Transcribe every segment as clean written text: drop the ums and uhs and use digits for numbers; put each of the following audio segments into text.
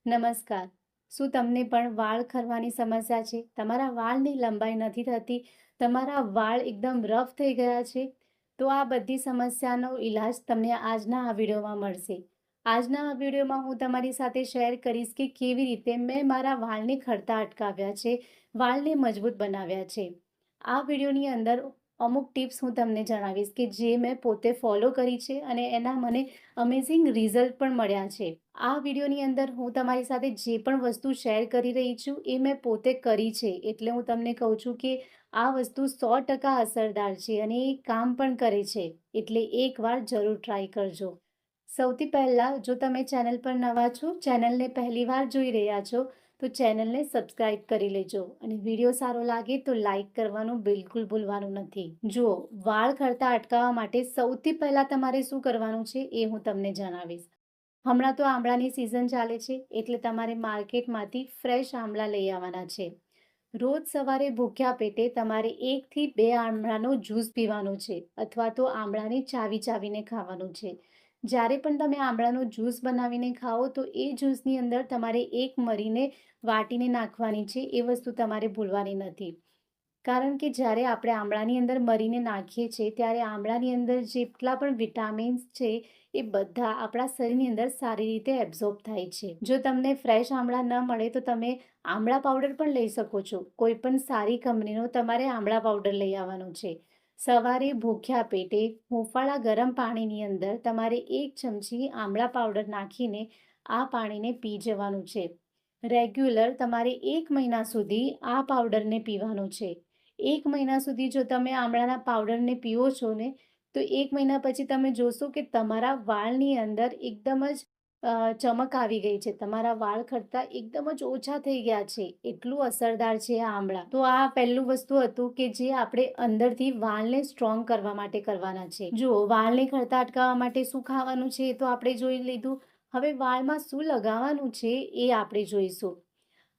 નમસ્કાર. શું તમને પણ વાળ ખરવાની સમસ્યા છે? તમારા વાળની લંબાઈ નથી થતી, તમારા વાળ એકદમ રફ થઈ ગયા છે? તો આ બધી સમસ્યાનો ઈલાજ તમને આજના આ વિડીયોમાં મળશે. આજના આ વિડીયોમાં હું તમારી સાથે શેર કરીશ કે કેવી રીતે મેં મારા વાળને ખરતા અટકાવ્યા છે, વાળને મજબૂત બનાવ્યા છે. આ વિડીયોની અંદર અમુક ટિપ્સ હું તમને જણાવીશ કે જે મેં પોતે ફોલો કરી છે અને એના મને અમેઝિંગ રિઝલ્ટ પણ મળ્યા છે. આ વિડીયોની અંદર હું તમારી સાથે જે પણ વસ્તુ શેર કરી રહી છું એ મેં પોતે કરી છે, એટલે હું તમને કહું છું કે આ વસ્તુ 100% અસરદાર છે અને એ કામ પણ કરે છે, એટલે એકવાર જરૂર ટ્રાય કરજો. સૌથી પહેલાં જો તમે ચેનલ પર નવા છો, ચેનલને પહેલીવાર જોઈ રહ્યા છો તો ચેનલને સબસ્ક્રાઇબ કરી લેજો અને વિડીયો સારો લાગે તો લાઈક કરવાનું બિલકુલ ભૂલવાનું નથી. જુઓ, વાળ ખરતા અટકાવવા માટે સૌથી પહેલાં તમારે શું કરવાનું છે એ હું તમને જણાવીશ. હમણાં તો આંબળાની સિઝન ચાલે છે, એટલે તમારે માર્કેટમાંથી ફ્રેશ આંબળા લઈ આવવાના છે. રોજ સવારે ભૂખ્યા પેટે તમારે 1 થી 2 આંબળાનો જ્યુસ પીવાનો છે અથવા તો આંબળાને ચાવીને ખાવાનું છે. જ્યારે પણ તમે આંબળાનો જ્યુસ બનાવીને ખાઓ તો એ જ્યુસની અંદર તમારે એક મરીને વાટીને નાખવાની છે. એ વસ્તુ તમારે ભૂલવાની નથી. કારણ કે જ્યારે આપણે આંબળાની અંદર મરીને નાખીએ છીએ ત્યારે આંબળાની અંદર જેટલા પણ વિટામિન્સ છે એ બધા આપણા શરીરની અંદર સારી રીતે એબ્ઝોર્બ થાય છે. જો તમને ફ્રેશ આંબળા ન મળે તો તમે આંબળા પાવડર પણ લઈ શકો છો. કોઈ પણ સારી કંપનીનો તમારે આંબળા પાવડર લઈ આવવાનો છે. સવારે ભૂખ્યા પેટે હુંફાળા ગરમ પાણીની અંદર તમારે 1 ચમચી આંબળા પાવડર નાખીને આ પાણીને પી જવાનું છે. રેગ્યુલર તમારે 1 મહિના સુધી આ પાવડરને પીવાનો છે. 1 મહિના સુધી જો તમે આંબળાના પાવડરને પીવો છો ને તો 1 મહિના પછી તમે જોશો કે તમારા વાળની અંદર એકદમ જ ચમક આવી ગઈ છે. તમારા વાળ ખરતા એકદમ જ ઓછા થઈ ગયા છે. એટલું અસરદાર છે આ આંબળા. તો આ પહેલું વસ્તુ હતું કે જે આપણે અંદરથી વાળને સ્ટ્રોંગ કરવા માટે કરવાના છે. જુઓ, વાળને ખરતા અટકાવવા માટે શું ખાવાનું છે એ તો આપણે જોઈ લીધું. હવે વાળમાં શું લગાવવાનું છે એ આપણે જોઈશું.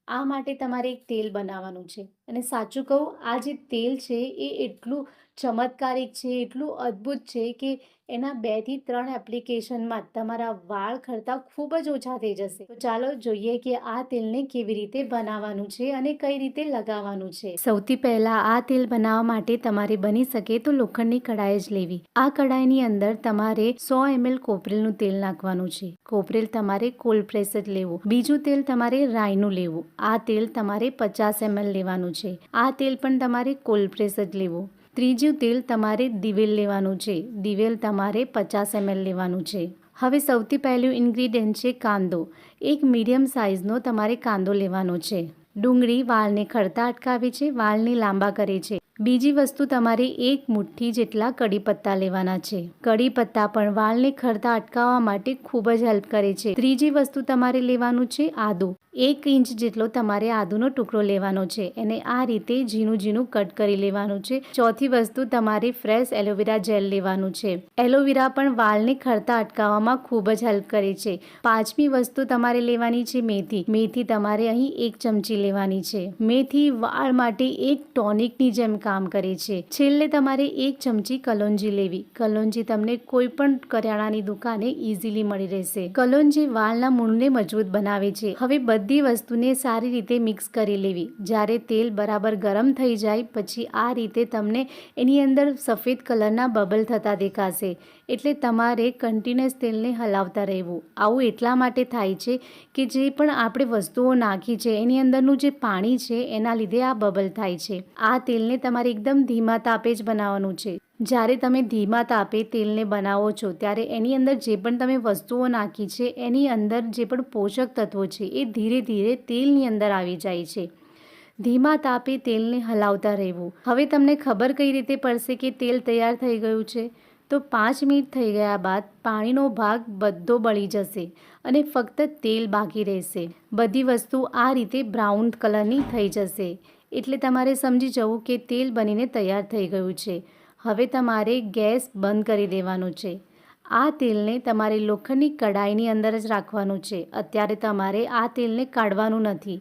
આ માટે તમારે એક તેલ બનાવવાનું છે અને સાચું કહું, આ જે તેલ છે એ એટલું ચમત્કારિક છે, એટલું અદ્ભુત છે કે એના 2 થી 3 એપ્લિકેશનમાં તમારા વાળ ખરતા ખૂબ જ ઓછા થઈ જશે. તો ચાલો જોઈએ કે આ તેલને કેવી રીતે બનાવવાનું છે અને કઈ રીતે લગાવવાનું છે. સૌથી પહેલા આ તેલ બનાવવા માટે તમારે બની શકે તો લોખંડની કડાઈ જ લેવી. આ કડાઈની અંદર તમારે 100 ml કોપરેલનું તેલ નાખવાનું છે. કોપરેલ તમારે કોલ્ડ પ્રેસ જ લેવું. બીજું તેલ તમારે રાઈનું લેવું. આ તેલ તમારે 50 ml લેવાનું છે. આ તેલ પણ તમારે કોલ્ડ પ્રેસ જ લેવું. ત્રીજું તેલ તમારે દિવેલ લેવાનું છે. દિવેલ તમારે 50 ml લેવાનું છે. હવે સૌથી પહેલું ઇન્ગ્રીડિયન્ટ છે કાંદો. એક મીડિયમ સાઇઝનો તમારે કાંદો લેવાનો છે. ડુંગળી વાળને ખરતા અટકાવે છે, વાળને લાંબા કરે છે. બીજી વસ્તુ તમારે 1 મુઠ્ઠી જેટલા કડી પત્તા લેવાના છે. કડી પત્તા પણ વાળને ખરતા અટકાવવા માટે ખૂબ જ હેલ્પ કરે છે. ત્રીજી વસ્તુ તમારે લેવાનું છે આદુ. 1 ઇંચ જેટલો તમારે આદુનો ટુકડો લેવાનો છે. એને આ રીતે ઝીણું કટ કરી લેવાનું છે. ચોથી વસ્તુ તમારે ફ્રેશ એલોવેરા જેલ લેવાનું છે. એલોવેરા પણ વાળને ખરતા અટકાવવામાં ખૂબ જ હેલ્પ કરે છે. પાંચમી વસ્તુ તમારે લેવાની છે મેથી. મેથી તમારે અહીં 1 ચમચી લેવાની છે. મેથી વાળ માટે એક ટોનિકની જેમ કામ કરે છે. છેલ્લે તમારે 1 ચમચી કલોંજી લેવી. કલોંજી તમને કોઈ પણ કરિયાણાની દુકાને ઇઝીલી મળી રહેશે. કલોંજી વાળના મૂળને મજબૂત બનાવે છે. હવે બધી વસ્તુને સારી રીતે મિક્સ કરી લેવી. જ્યારે તેલ બરાબર ગરમ થઈ જાય પછી આ રીતે તમને એની અંદર સફેદ કલરના બબલ થતા દેખાશે. એટલે તમારે કન્ટિન્યુઅસ તેલને હલાવતા રહેવું. આવું એટલા માટે થાય છે કે જે પણ આપણે વસ્તુઓ નાખી છે એની અંદરનું જે પાણી છે એના લીધે આ બબલ થાય છે. આ તેલને તમારે એકદમ ધીમા તાપે જ બનાવવાનું છે. જ્યારે તમે ધીમા તાપે તેલને બનાવો છો ત્યારે એની અંદર જે પણ તમે વસ્તુઓ નાખી છે એની અંદર જે પણ પોષક તત્વો છે એ ધીરે ધીરે તેલની અંદર આવી જાય છે. ધીમા તાપે તેલને હલાવતા રહેવું. હવે તમને ખબર કઈ રીતે પડશે કે તેલ તૈયાર થઈ ગયું છે? તો 5 મિનિટ થઈ ગયા બાદ પાણીનો ભાગ બધો બળી જશે અને ફક્ત તેલ બાકી રહેશે. બધી વસ્તુ આ રીતે બ્રાઉન કલરની થઈ જશે. એટલે તમારે સમજી જવું કે તેલ બનીને તૈયાર થઈ ગયું છે. હવે તમારે ગેસ બંધ કરી દેવાનો છે. આ તેલને તમારે લોખંડની કડાઈની અંદર જ રાખવાનું છે. અત્યારે તમારે આ તેલને કાઢવાનું નથી.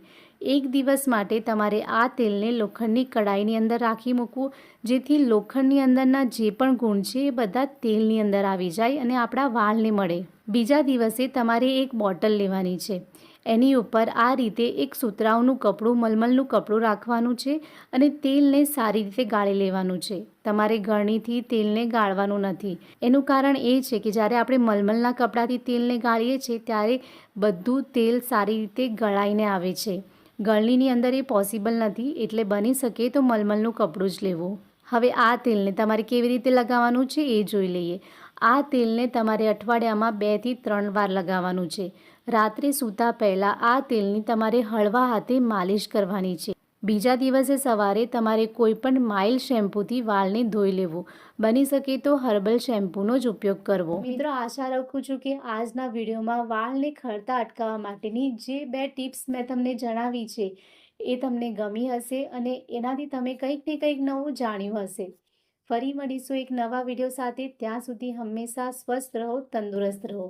1 દિવસ માટે તમારે આ તેલને લોખંડની કડાઈની અંદર રાખી મૂકવું, જેથી લોખંડની અંદરના જે પણ ગુણ છે એ બધા તેલની અંદર આવી જાય અને આપણા વાળને મળે. બીજા દિવસે તમારે એક બોટલ લેવાની છે. એની ઉપર આ રીતે એક સુતરાઉનું કપડું, મલમલનું કપડું રાખવાનું છે અને તેલને સારી રીતે ગાળી લેવાનું છે. તમારે ગળણીથી તેલને ગાળવાનું નથી. એનું કારણ એ છે કે જ્યારે આપણે મલમલના કપડાથી તેલને ગાળીએ છીએ ત્યારે બધું તેલ સારી રીતે ગળાઈને આવે છે. ગળણીની અંદર એ પોસિબલ નથી, એટલે બની શકે તો મલમલનું કપડું જ લેવું. હવે આ તેલને તમારે કેવી રીતે લગાવવાનું છે એ જોઈ લઈએ. આ તેલને તમારે અઠવાડિયામાં 2 થી 3 વાર લગાવવાનું છે. રાત્રે સૂતા પહેલાં આ તેલની તમારે હળવા હાથે માલિશ કરવાની છે. બીજા દિવસે સવારે તમારે કોઈ પણ માઇલ્ડ શેમ્પૂથી વાળને ધોઈ લેવું. બની શકે તો હર્બલ શેમ્પૂનો જ ઉપયોગ કરવો. મિત્રો, આશા રાખું છું કે આજના વિડીયોમાં વાળને ખરતા અટકાવવા માટેની જે 2 ટિપ્સ મેં તમને જણાવી છે એ તમને ગમી હશે અને એનાથી તમે કંઈક ને કંઈક નવું જાણ્યું હશે. ફરી મળીશું એક નવા વિડીયો સાથે. ત્યાં સુધી હંમેશા સ્વસ્થ રહો, તંદુરસ્ત રહો.